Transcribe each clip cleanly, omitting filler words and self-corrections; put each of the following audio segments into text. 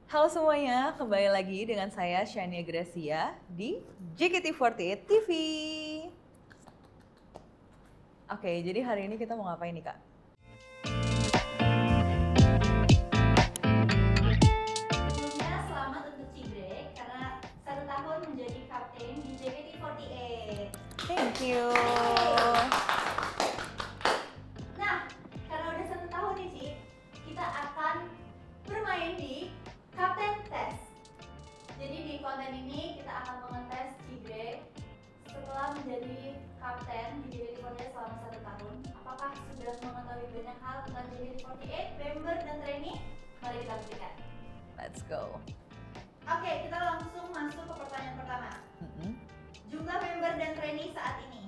Halo semuanya, kembali lagi dengan saya Shania Gracia di JKT48 TV. Oke, jadi hari ini kita mau ngapain nih Kak? Sebelumnya selamat untuk Cigrek karena 1 tahun menjadi kapten di JKT48. Thank you. Nah, karena udah 1 tahun nih Ci, kita akan bermain di Kapten Test. Jadi di konten ini kita akan mengetes Cigrek setelah menjadi kapten di JKT48 selama 1 tahun. Apakah sudah mengetahui banyak hal tentang JKT48, member dan trainee? Mari kita buktikan. Let's go. Oke, kita langsung masuk ke pertanyaan pertama. Jumlah member dan trainee saat ini.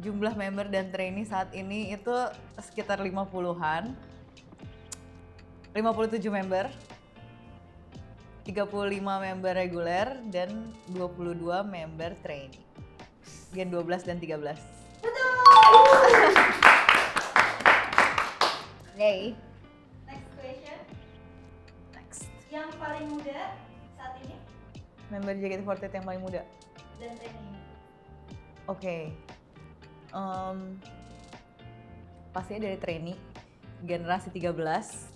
Jumlah member dan trainee saat ini itu sekitar 50-an. 57 member. 35 member reguler dan 22 member trainee. Gen 12 dan 13. Betul! Yay. Next question. Next. Yang paling muda saat ini Member JKT48 yang paling muda. dan trainee. Oke. Pastinya dari trainee generasi 13.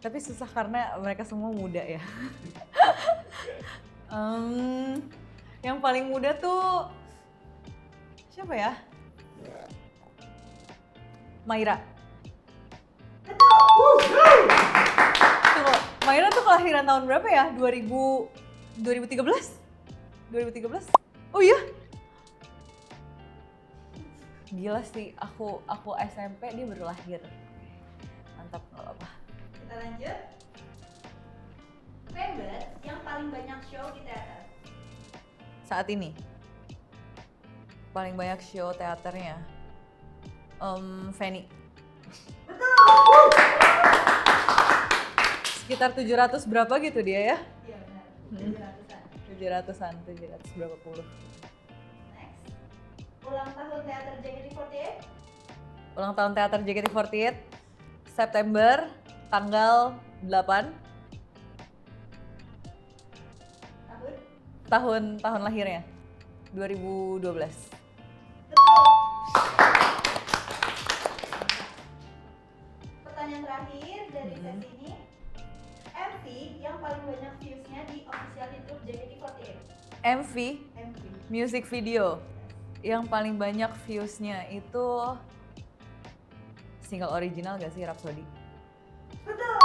Tapi susah karena mereka semua muda ya. Yang paling muda tuh siapa ya? Maira. Tunggu, Maira tuh kelahiran tahun berapa ya? 2013? 2013? Oh iya? Gila sih, aku SMP dia baru lahir. Mantap, nggak apa-apa. Kita lanjut. Member yang paling banyak show di teater. Saat ini paling banyak show teaternya Fanny. Sekitar 700 berapa gitu dia ya? Iya benar. 700-an. 700 berapa puluh. Next. Ulang tahun teater JKT48. Ulang tahun teater JKT48 September tanggal 8 tahun lahirnya 2012. Betul. Pertanyaan terakhir dari sesi ini. MV yang paling banyak views-nya di official YouTube JKT48. MV MV. music video yang paling banyak views-nya itu single original gak sih, Rhapsody? Betul.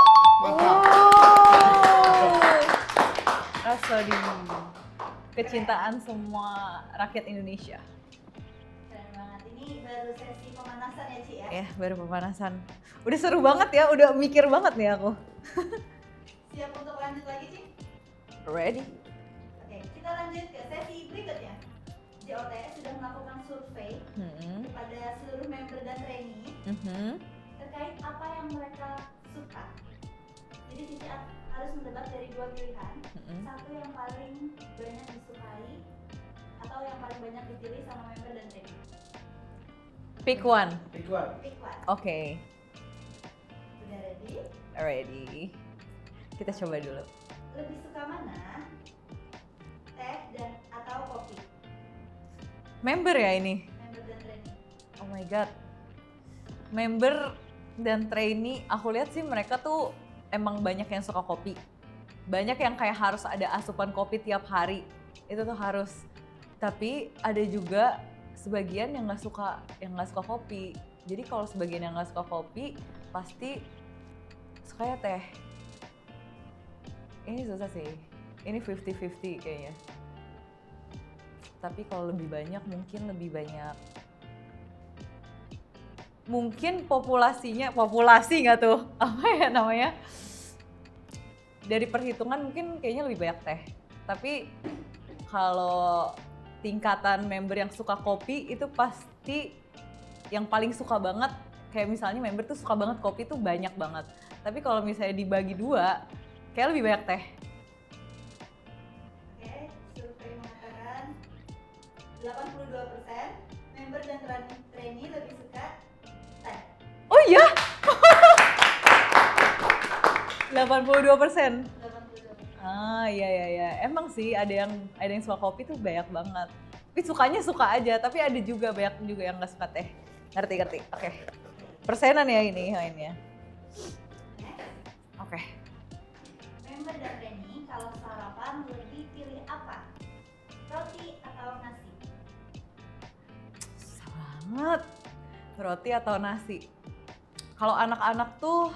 Rhapsody. Kecintaan semua rakyat Indonesia. Keren banget. Ini baru sesi pemanasan ya, Ci ya? Ya, baru pemanasan. Udah seru banget ya, udah mikir banget nih aku. Siap untuk lanjut lagi, Ci? Ready? Oke, kita lanjut ke sesi berikutnya. JOT sudah melakukan survei kepada seluruh member dan trainee terkait apa yang mereka suka. Jadi Cici harus mendebat dari 2 pilihan. Satu yang paling banyak disukai atau yang paling banyak dipilih sama member dan trainee. Pick one. Pick one. Oke, Udah ready? ready. Kita coba dulu. Lebih suka mana? Teh dan atau kopi? Member ya ini? Member dan trainee. Oh my god. Member dan trainee, aku lihat sih mereka tuh emang banyak yang suka kopi. Banyak yang kayak harus ada asupan kopi tiap hari. Itu tuh harus. Tapi ada juga sebagian yang nggak suka kopi. Jadi kalau sebagian yang nggak suka kopi, pasti sukanya teh. Ini susah sih. Ini 50-50 kayaknya. Tapi kalau lebih banyak mungkin populasi nggak tuh, apa ya namanya, dari perhitungan mungkin kayaknya lebih banyak teh. Tapi kalau tingkatan member yang suka kopi itu pasti yang paling suka banget, kayak misalnya member tuh suka banget kopi tuh banyak banget. Tapi kalau misalnya dibagi 2, kayak lebih banyak teh. Oke, survei mengatakan 82% member dan trainee lebih suka teh. Oh iya? 82%. 82. Ah, iya. Emang sih ada yang suka kopi tuh banyak banget. Tapi sukanya suka aja, tapi ada juga banyak juga yang nggak suka teh. Ngerti. Oke. Persenan ya ini mainnya. Next, Oke. member dan trainee kalau sarapan lebih pilih apa? Roti atau nasi? Susah banget. Roti atau nasi? Kalau anak-anak tuh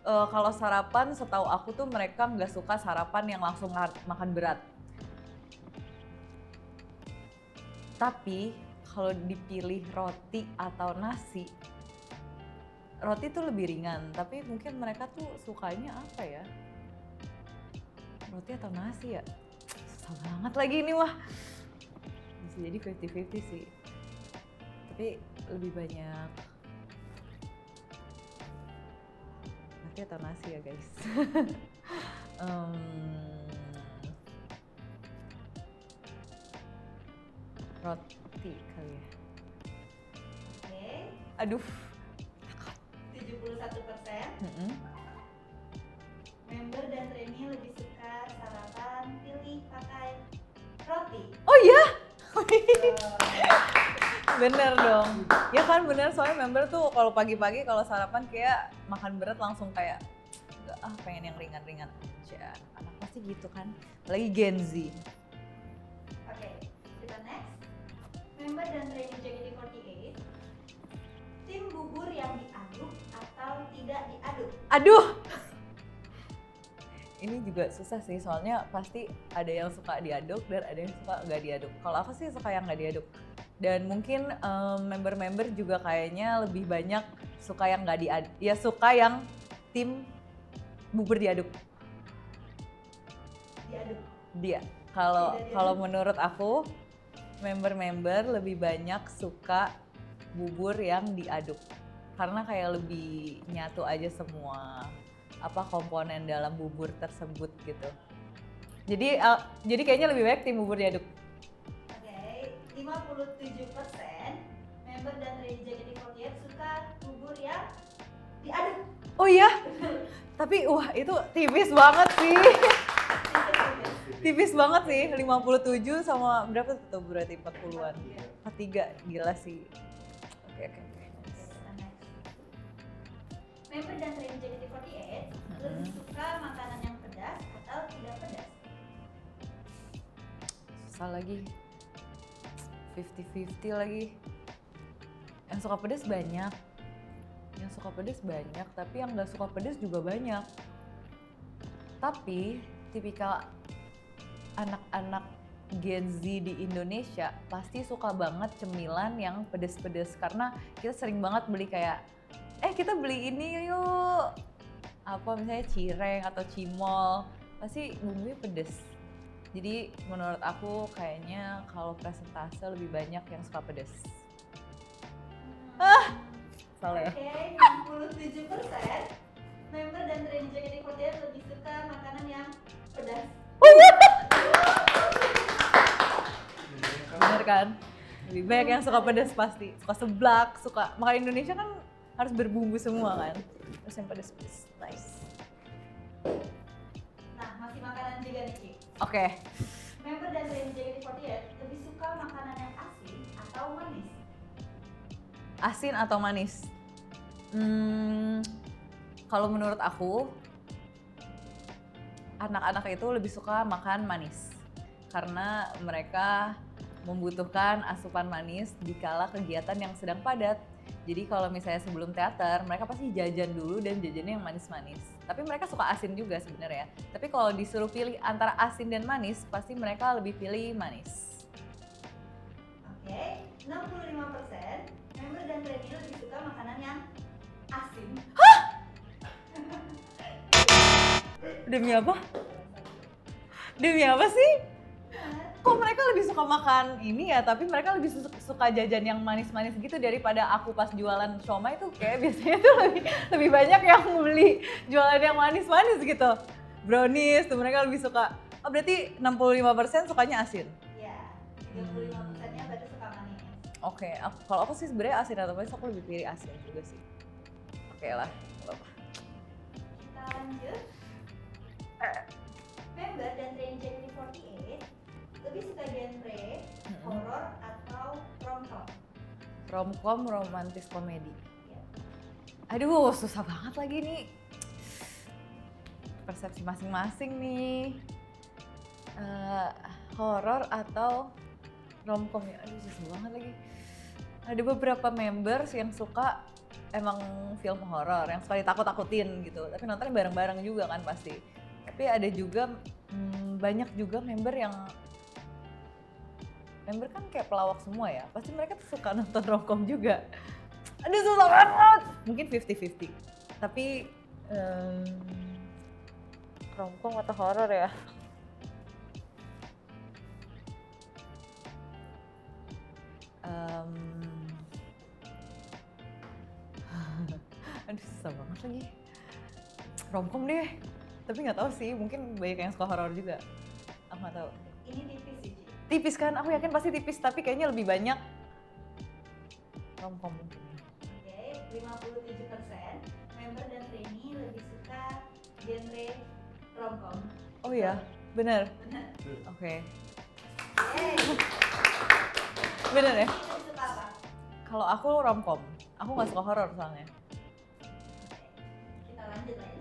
kalau sarapan setahu aku tuh mereka nggak suka sarapan yang langsung makan berat. Tapi kalau dipilih roti atau nasi, roti tuh lebih ringan. Tapi mungkin mereka tuh sukanya apa ya? Roti atau nasi ya? Susah banget lagi ini mah. Bisa jadi 50-50 sih. Tapi lebih banyak roti atau nasi ya guys. Roti kali ya. Oke, Aduh. 71%. Mm-mm. Member dan trainee lebih suka sarapan pilih pakai roti. Oh iya? Oh, Bener dong. Ya kan bener, soalnya member tuh kalau pagi-pagi kalau sarapan kayak makan berat langsung kayak enggak pengen yang ringan-ringan aja. Anak pasti gitu kan. Lagi Gen Z. Oke, kita next. Member dan trainee JKT48 tim bubur yang diaduk atau tidak diaduk? Aduh. Ini juga susah sih, soalnya pasti ada yang suka diaduk dan ada yang suka nggak diaduk. Kalau aku sih suka yang nggak diaduk. Dan mungkin member-member juga kayaknya lebih banyak suka yang nggak diaduk. Ya suka yang tim bubur diaduk. Diaduk. Dia. Kalau Tidak kalau diaduk. menurut aku member-member lebih banyak suka bubur yang diaduk. Karena kayak lebih nyatu aja semua komponen dalam bubur tersebut gitu. Jadi kayaknya lebih baik tim bubur diaduk. Oke, 57% member dan trainee JKT48 suka bubur yang diaduk. Oh iya? Tapi wah itu tipis banget sih. Tipis banget sih, 57 sama berapa tuh berarti 40-an. 43, gila sih. Oke. Member dan trainee JKT48 lebih suka makanan yang pedas atau tidak pedas? Susah lagi. 50-50 lagi. Yang suka pedas banyak. Tapi yang nggak suka pedas juga banyak. Tapi tipikal anak-anak Gen Z di Indonesia pasti suka banget cemilan yang pedes-pedes karena kita sering banget beli kayak kita beli ini yuk, misalnya cireng atau cimol, pasti bumbunya pedes. Jadi menurut aku kayaknya kalau presentase lebih banyak yang suka pedes. Salah ya? Oke, 67% member dan trainee JKT48 lebih suka makanan yang pedas. Oh iya? Bener kan? Lebih banyak yang suka pedas pasti, suka seblak, suka makan Indonesia kan harus berbumbu semua kan, terus yang pedas-pedas. Nice. Nah, masih makanan juga nih, Ci. Oke. Member dan trainee JKT48 lebih suka makanan yang asin atau manis? Asin atau manis? Kalau menurut aku, anak-anak itu lebih suka makan manis karena mereka membutuhkan asupan manis di kala kegiatan yang sedang padat. Jadi kalau misalnya sebelum teater, mereka pasti jajan dulu dan jajannya yang manis-manis. Tapi mereka suka asin juga sebenarnya. Tapi kalau disuruh pilih antara asin dan manis, pasti mereka lebih pilih manis. Oke, 65% member dan trainee lebih suka makanan yang asin. Demi apa? Demi apa sih? Kok mereka lebih suka makan ini ya, tapi mereka lebih suka jajan yang manis-manis gitu daripada aku pas jualan siomay tuh kayak biasanya tuh lebih banyak yang beli jualan yang manis-manis gitu. Brownies tuh mereka lebih suka. Oh berarti 65% sukanya asin? Iya, 35%-nya berarti suka manis. Oke, kalau aku sih sebenarnya asin atau manis aku lebih pilih asin juga sih. Oke lah, nggak apa-apa. Kita lanjut. Member dan trainee JKT48 lebih suka genre horor atau romcom? Romcom, romantis komedi. Ya. Aduh, susah banget lagi nih. Persepsi masing-masing nih. Horor atau romcom ya? Aduh, susah banget lagi. Ada beberapa members yang suka emang film horor, yang suka ditakut-takutin gitu. Tapi nontonnya bareng-bareng juga kan pasti. Tapi ada juga banyak juga member kan kayak pelawak semua ya. Pasti mereka tuh suka nonton romcom juga. Aduh, susah banget. Mungkin 50-50. Tapi romcom atau horor ya? Aduh, susah banget lagi. Romcom deh. Tapi nggak tahu sih, mungkin banyak yang suka horor juga. Aku nggak tahu. Ini tipis sih, Ci. Tipis kan? Aku yakin pasti tipis, tapi kayaknya lebih banyak romcom mungkin. Oke, 57% member dan trainee lebih suka genre romcom. Oh iya, bener. Benar. Oke. Yeay. Bener ya? Lebih suka apa? Kalau aku romcom, aku nggak suka horor soalnya. Oke, kita lanjut lagi.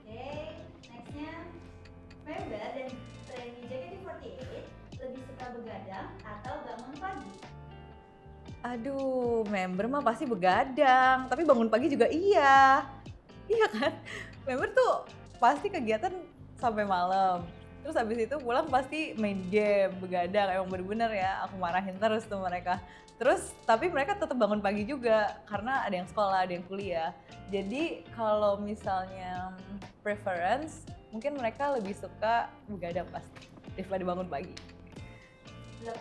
Oke, nextnya member dan trainee JKT48 lebih suka begadang atau bangun pagi? Aduh, member mah pasti begadang, tapi bangun pagi juga iya. Iya kan? Member tuh pasti kegiatan sampai malam. Terus habis itu pulang pasti main game, begadang, emang bener-bener ya, aku marahin terus tuh mereka. Terus, tapi mereka tetap bangun pagi juga, karena ada yang sekolah, ada yang kuliah. Jadi kalau misalnya preference, mungkin mereka lebih suka begadang pasti, daripada bangun pagi. 80%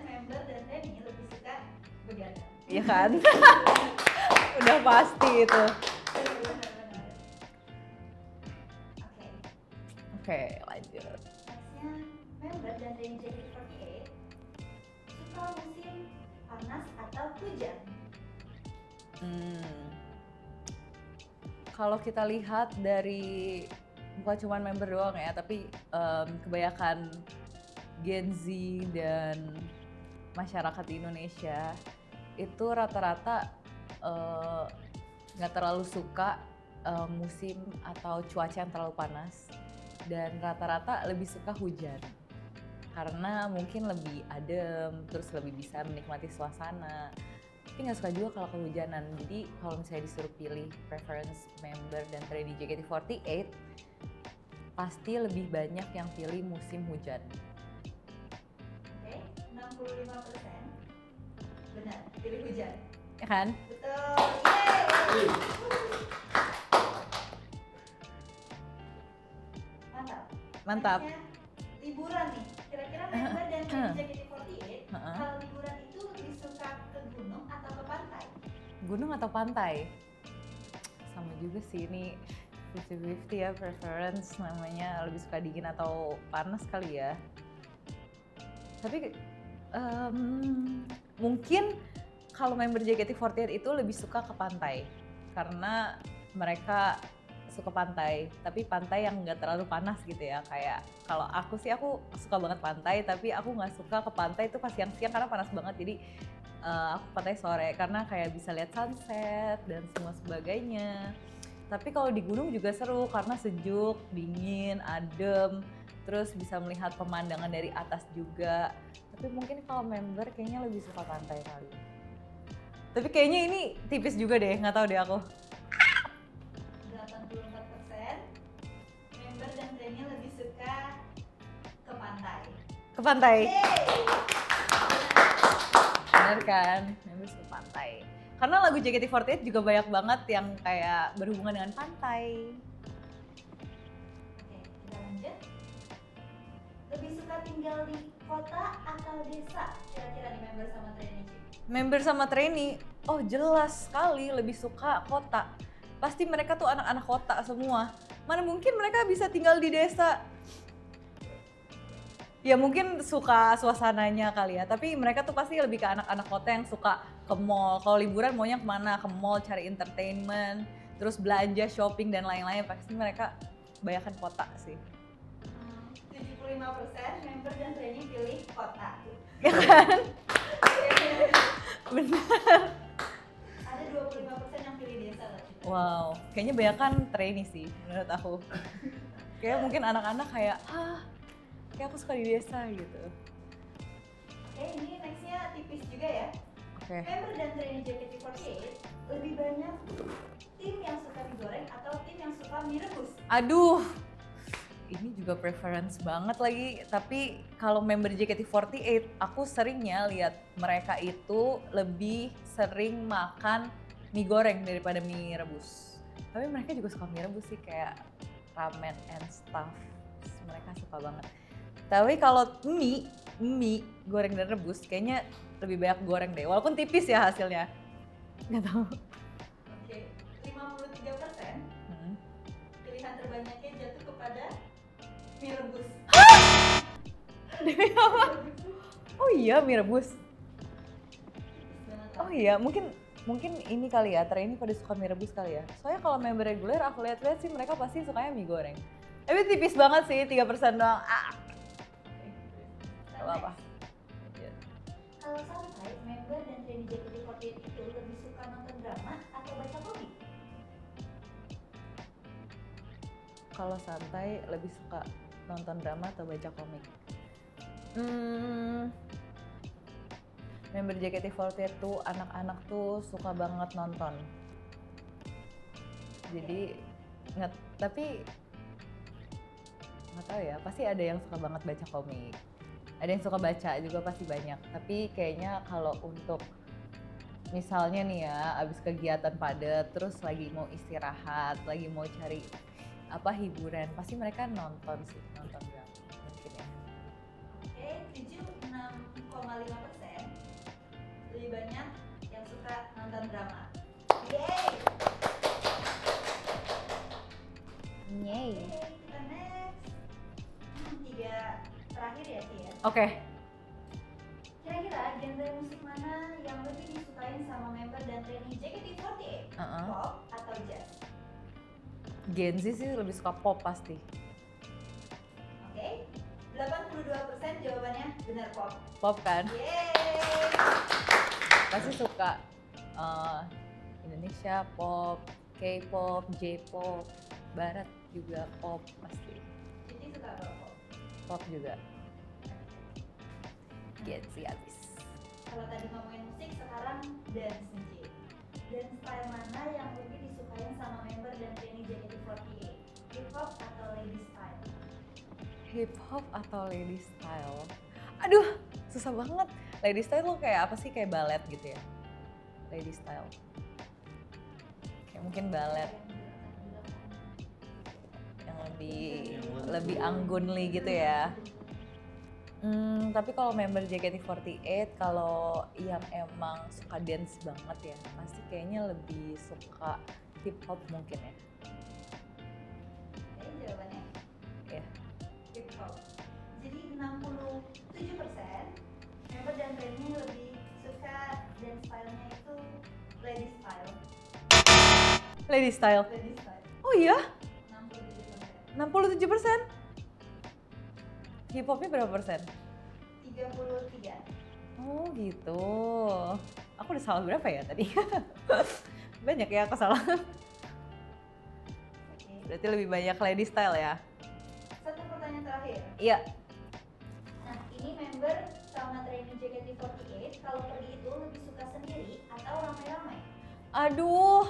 member dan trainee lebih suka begadang. Iya kan? Udah pasti itu. Benar-benar. Oke, Oke, lanjut. nextnya member dan trainee JKT48 suka musim panas atau hujan? Kalau kita lihat dari, bukan cuma member doang ya, tapi kebanyakan Gen Z dan masyarakat di Indonesia itu rata-rata nggak terlalu suka musim atau cuaca yang terlalu panas, dan rata-rata lebih suka hujan karena mungkin lebih adem, terus lebih bisa menikmati suasana. Tapi nggak suka juga kalau kehujanan. Jadi kalau misalnya disuruh pilih preference member dan trainee JKT48, pasti lebih banyak yang pilih musim hujan. Oke, 65% benar, pilih hujan. Ya kan? Betul, yeay! Mantap. Mantap. Nextnya, liburan nih, kira-kira member dan JKT48 kalau liburan itu lebih suka ke gunung atau ke pantai? Gunung atau pantai? Sama juga sih, ini 50-50 ya, preference namanya, lebih suka dingin atau panas kali ya. Tapi mungkin kalau member JKT48 itu lebih suka ke pantai, karena mereka suka pantai, tapi pantai yang nggak terlalu panas gitu ya. Kayak kalau aku sih, aku suka banget pantai, tapi aku nggak suka ke pantai itu pas siang-siang karena panas banget. Jadi aku pantai sore karena kayak bisa lihat sunset dan semua sebagainya. Tapi kalau di gunung juga seru karena sejuk, dingin, adem, terus bisa melihat pemandangan dari atas juga. Tapi mungkin kalau member kayaknya lebih suka pantai kali. Tapi kayaknya ini tipis juga deh, nggak tahu deh aku. 84% member dan trainee lebih suka ke pantai. Ke pantai, Yeay! bener kan? Member suka pantai. Karena lagu JKT48 juga banyak banget yang kayak berhubungan dengan pantai. Oke, kita lanjut. Lebih suka tinggal di kota atau desa? Kira-kira nih member sama trainee. Member sama trainee, oh jelas sekali lebih suka kota. Pasti mereka tuh anak-anak kota semua. Mana mungkin mereka bisa tinggal di desa? Ya mungkin suka suasananya kali ya, tapi mereka tuh pasti lebih ke anak-anak kota yang suka ke mall. Kalau liburan maunya kemana? Ke mall cari entertainment. terus belanja, shopping dan lain-lain, pasti mereka kebanyakan kota sih. 75% member dan trainee pilih kota. Ya kan? Benar. Ada 25% yang pilih desa loh. Wow, kayaknya banyakan trainee sih menurut aku. Kayak mungkin anak-anak kayak, kayak aku suka di desa gitu. Oke, ini nextnya tipis juga ya. Oke. Member dan trainee JKT48 lebih banyak tim yang suka digoreng atau tim yang suka mie rebus? Aduh, ini juga preference banget lagi. Tapi kalau member JKT48, aku seringnya lihat mereka itu lebih sering makan mie goreng daripada mie rebus. Tapi mereka juga suka mie rebus sih, kayak ramen and stuff. Mereka suka banget. Tapi kalau mie goreng dan rebus, kayaknya lebih banyak goreng deh. Walaupun tipis ya hasilnya. Nggak tahu. Oke, 53% pilihan terbanyaknya jatuh kepada mie rebus. Demi apa? Oh iya, mie rebus. Oh iya, mungkin ini kali ya, trainee pada suka mie rebus kali ya. Soalnya kalau member reguler aku lihat-lihat sih mereka pasti sukanya mie goreng. Tapi tipis banget sih, 3% doang. Gak apa-apa. Kalau santai, member dan trainee JKT48 itu lebih suka nonton drama atau baca komik? Kalau santai lebih suka nonton drama atau baca komik? Member JKT48 tuh anak-anak tuh suka banget nonton. Jadi tapi nggak tahu ya, pasti ada yang suka banget baca komik. Ada yang suka baca juga pasti banyak. Tapi kayaknya kalau untuk misalnya nih ya, abis kegiatan padat, terus lagi mau istirahat, lagi mau cari hiburan, pasti mereka nonton drama mungkin ya. Oke, 76,5% lebih banyak yang suka nonton drama. Yeay! Yeay. Oke, kita next. 3 terakhir ya sih ya. Oke. Kira-kira genre musik mana yang lebih disukain sama member dan trainee JKT48? Pop atau jazz? Gen Z sih lebih suka pop pasti. Oke, 82% jawabannya benar pop. Pop kan? Yeay! Pasti suka Indonesia pop, K-pop, J-pop, Barat juga pop pasti. Jadi suka apa pop? Pop juga. Gen Z abis. Kalau tadi ngomongin musik, sekarang dance nih. Dance style mana yang lebih disukain sama member dan trainee JKT48? Hip hop atau lady style? Hip hop atau lady style? Aduh, susah banget. Lady style tuh kayak apa sih? Kayak ballet gitu ya? Lady style. Kayak mungkin ballet yang lebih anggunly gitu ya. Tapi kalau member JKT48, kalau yang emang suka dance banget ya, pasti kayaknya lebih suka hip hop mungkin ya. Oke, jawabannya? Iya. Hip hop. Jadi 67% member dan trainee lebih suka dance style-nya itu lady style. Lady style? Lady style. Oh iya? 67%. 67%? Hip hopnya berapa persen? 33. Oh gitu. Aku udah salah berapa ya tadi? Banyak ya aku salah. Berarti lebih banyak lady style ya? Satu pertanyaan terakhir. Iya. Nah, ini member sama trainee JKT48 kalau pergi itu lebih suka sendiri atau ramai-ramai? Aduh.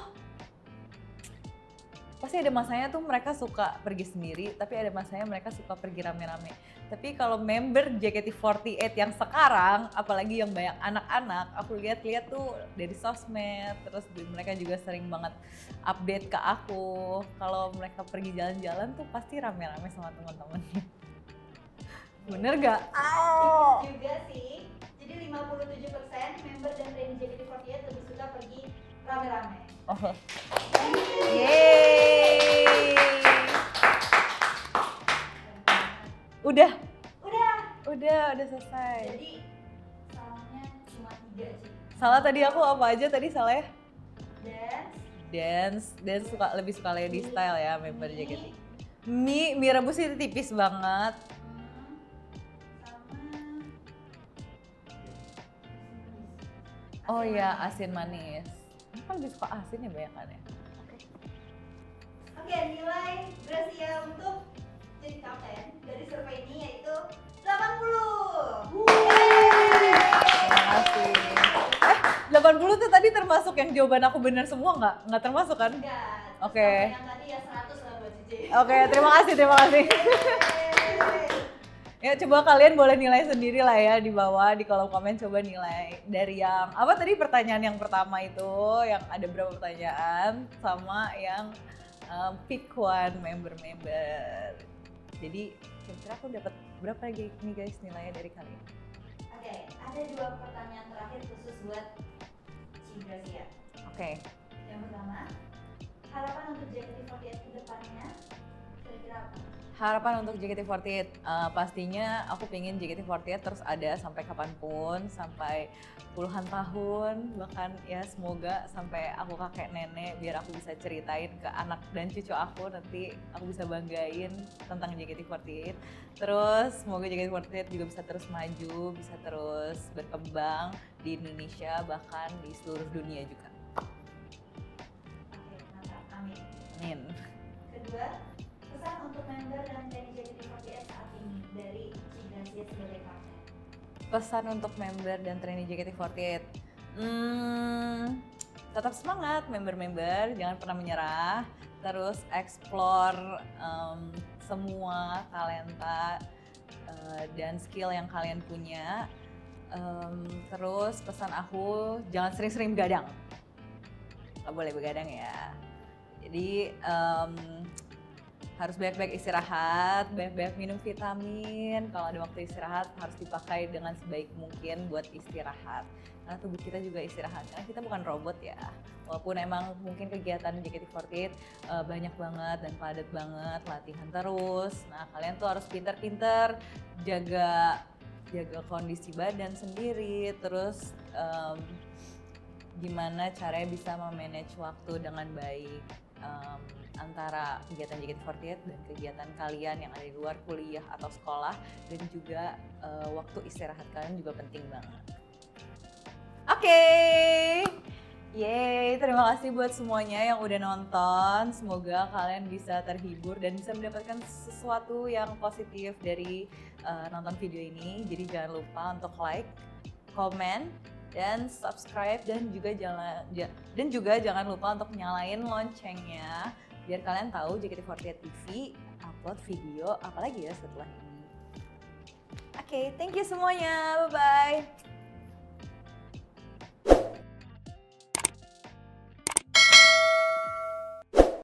Pasti ada masanya tuh mereka suka pergi sendiri, tapi ada masanya mereka suka pergi rame-rame. Tapi kalau member JKT48 yang sekarang, apalagi yang banyak anak-anak, aku lihat-lihat tuh dari sosmed, terus mereka juga sering banget update ke aku. Kalau mereka pergi jalan-jalan tuh pasti rame-rame sama teman-temannya. Bener gak? Tipis juga sih. Jadi 57% member dan trainee JKT48 lebih suka pergi rame-rame. Oh. Yeay. Udah selesai. Jadi salahnya cuma 3 sih. Salah tadi aku apa aja tadi salahnya? Dance, Dance lebih suka lady style ya member JKT. Mie rebus itu tipis banget. Oh iya, asin manis. Ini kan lebih suka asin ya banyak kan ya. Oke, nilai Gracia untuk jadi kapten dari survei ini yaitu 80. Terima kasih. 80 tuh tadi termasuk yang jawaban aku benar semua nggak? Nggak termasuk kan? Enggak. Oke. Yang tadi ya 100 lah buat Cici. Oke, terima kasih. Ya coba kalian boleh nilai sendiri lah ya di bawah di kolom komen, coba nilai dari yang apa tadi pertanyaan yang pertama itu yang ada berapa pertanyaan sama yang pick one member. Jadi kira-kira aku dapat berapa nih guys nilainya dari kalian? Oke, ada 2 pertanyaan terakhir khusus buat Ci Gracia. Oke. Yang pertama, harapan untuk JKT48 ke depannya kira-kira apa? Harapan untuk JKT48, pastinya aku pengen JKT48 terus ada sampai kapanpun, sampai puluhan tahun, bahkan ya semoga sampai aku kakek nenek biar aku bisa ceritain ke anak dan cucu aku, nanti aku bisa banggain tentang JKT48. Terus semoga JKT48 juga bisa terus maju, bisa terus berkembang di Indonesia bahkan di seluruh dunia juga. Oke, mantap. Amin. Amin. Kedua, pesan untuk member dan trainee JKT48 saat ini dari Ci Gracia sebagai kapten. Pesan untuk member dan trainee JKT48, tetap semangat member-member, jangan pernah menyerah, terus explore semua talenta dan skill yang kalian punya. Terus pesan aku, jangan sering-sering begadang, nggak boleh begadang ya. Jadi harus banyak-banyak istirahat, banyak-banyak minum vitamin. Kalau ada waktu istirahat harus dipakai dengan sebaik mungkin buat istirahat. Karena tubuh kita juga istirahat, karena kita bukan robot ya. Walaupun emang mungkin kegiatan JKT48 banyak banget dan padat banget, latihan terus. Nah kalian tuh harus pinter-pinter jaga kondisi badan sendiri, terus gimana caranya bisa memanage waktu dengan baik. Antara kegiatan JKT48 dan kegiatan kalian yang ada di luar kuliah atau sekolah, dan juga waktu istirahat kalian juga penting banget. Oke. Yeay, terima kasih buat semuanya yang udah nonton. Semoga kalian bisa terhibur dan bisa mendapatkan sesuatu yang positif dari nonton video ini. Jadi jangan lupa untuk like, comment, dan subscribe, dan juga jangan lupa untuk nyalain loncengnya biar kalian tahu JKT48 TV upload video apalagi ya setelah ini. Oke, thank you semuanya, bye bye.